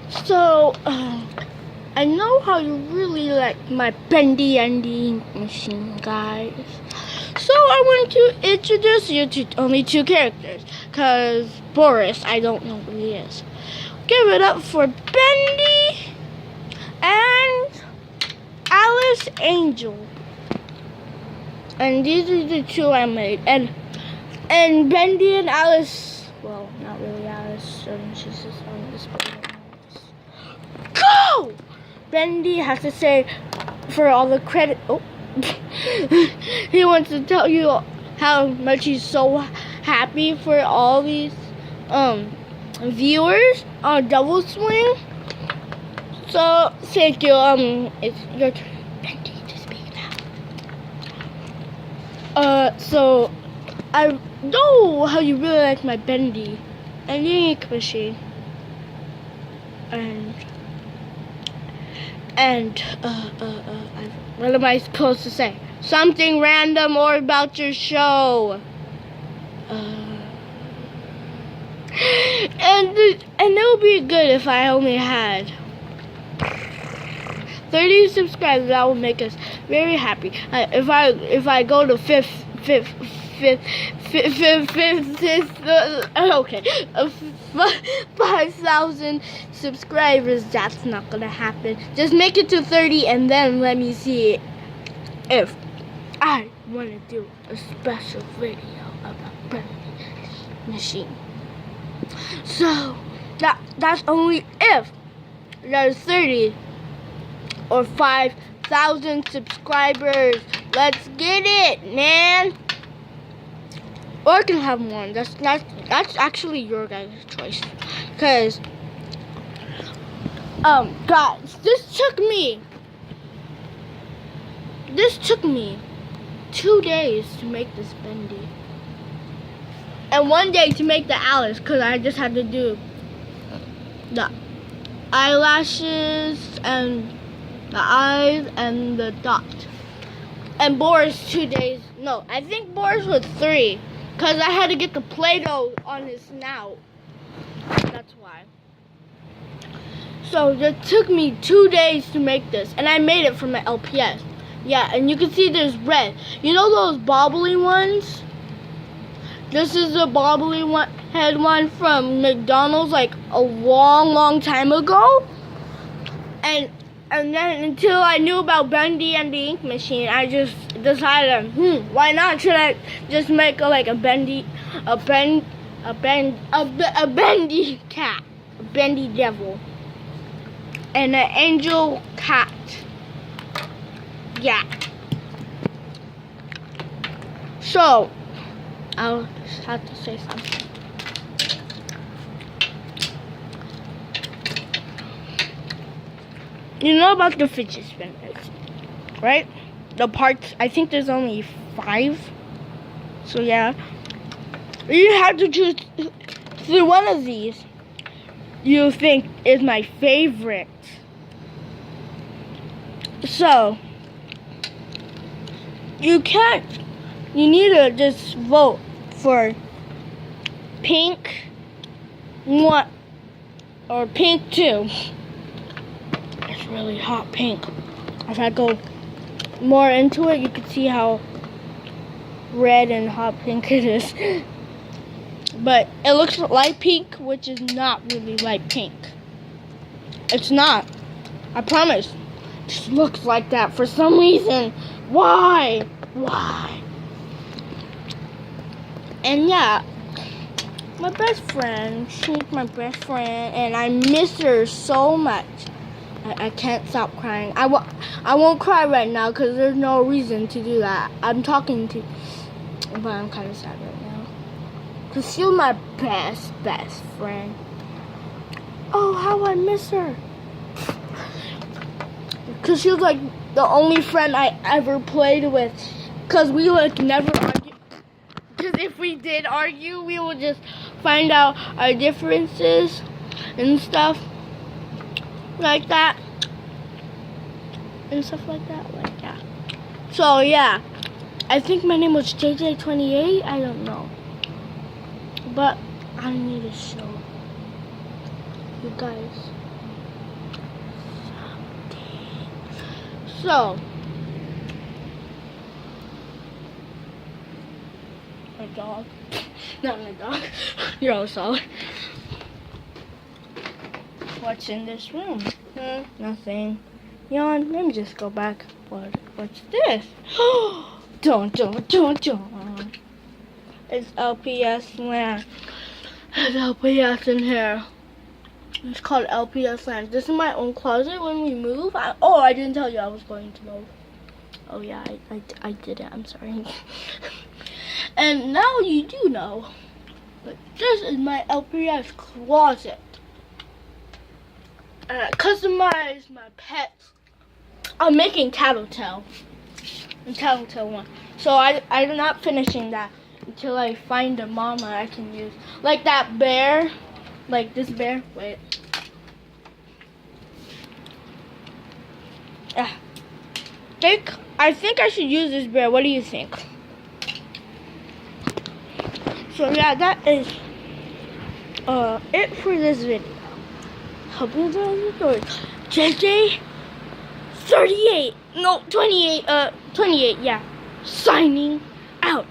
So, I know how you really like my Bendy and the Ink Machine, guys. So I want to introduce you to only two characters, cause Boris, I don't know who he is. Give it up for Bendy and Alice Angel. And these are the two I made. And Bendy and Alice, well, not really Alice, she's just on this Alice. Go! Bendy has to say for all the credit. Oh, he wants to tell you how much he's so happy for all these viewers on Double Swing. So thank you. It's your turn, Bendy, to speak now. So I know how you really like my Bendy and the Ink Machine. And what am I supposed to say? Something random or about your show. And it would be good if I only had 30 subscribers. That would make us very happy. If I go to fifth, okay, 5,000 subscribers. That's not gonna happen. Just make it to 30, and then let me see if I want to do a special video about Bendy Machine. So that's only if there's 30 or 5,000 subscribers. Let's get it, man. Or I can have one. That's actually your guys' choice. Cause guys, this took me 2 days to make this Bendy. And 1 day to make the Alice, cause I just had to do the eyelashes and the eyes and the dot. And Boris 2 days. No, I think Boris was 3. Because I had to get the Play-Doh on his snout. That's why. So it took me 2 days to make this. And I made it from an LPS. Yeah, and you can see there's red. You know those bobbly ones? This is a bobbly head one from McDonald's like a long time ago. And then until I knew about Bendy and the Ink Machine, I just decided, why not? Should I just make a Bendy cat, a Bendy devil, and an angel cat. Yeah. So I'll just have to say something. You know about the fidget spinners, right? The parts, I think there's only 5. So yeah. You have to choose one of these you think is my favorite. So, you need to just vote for pink 1 or pink 2. It's really hot pink. If I go more into it, you can see how red and hot pink it is. But it looks light pink, which is not really light pink. It's not. I promise. It just looks like that for some reason. Why? And yeah, my best friend, she's my best friend, and I miss her so much. I can't stop crying. I won't cry right now because there's no reason to do that. I'm talking to, but I'm kind of sad right now because she's my best friend. Oh, how I miss her. Because she was like the only friend I ever played with. Because we never argue. Because if we did argue, we would just find out our differences and stuff. Like that. And stuff like that. So yeah. I think my name was JJ28. I don't know. But I need to show you guys So, my dog. Not my dog. You're all solid. What's in this room? Nothing. Yawn. Let me just go back. What's this? Don't. It's LPS land. There's LPS in here. It's called LPS land. This is my own closet when we move. I didn't tell you I was going to move. Oh yeah, I did it. I'm sorry. And now you do know. But this is my LPS closet. And I customized my pets. I'm making Tattletale. And Tattletale 1. So I'm not finishing that until I find a mama I can use. Like that bear. Like this bear. Wait. I think I should use this bear. What do you think? So yeah, that is it for this video. Hope you enjoyed. JJ 38. No, 28. 28. Yeah. Signing out.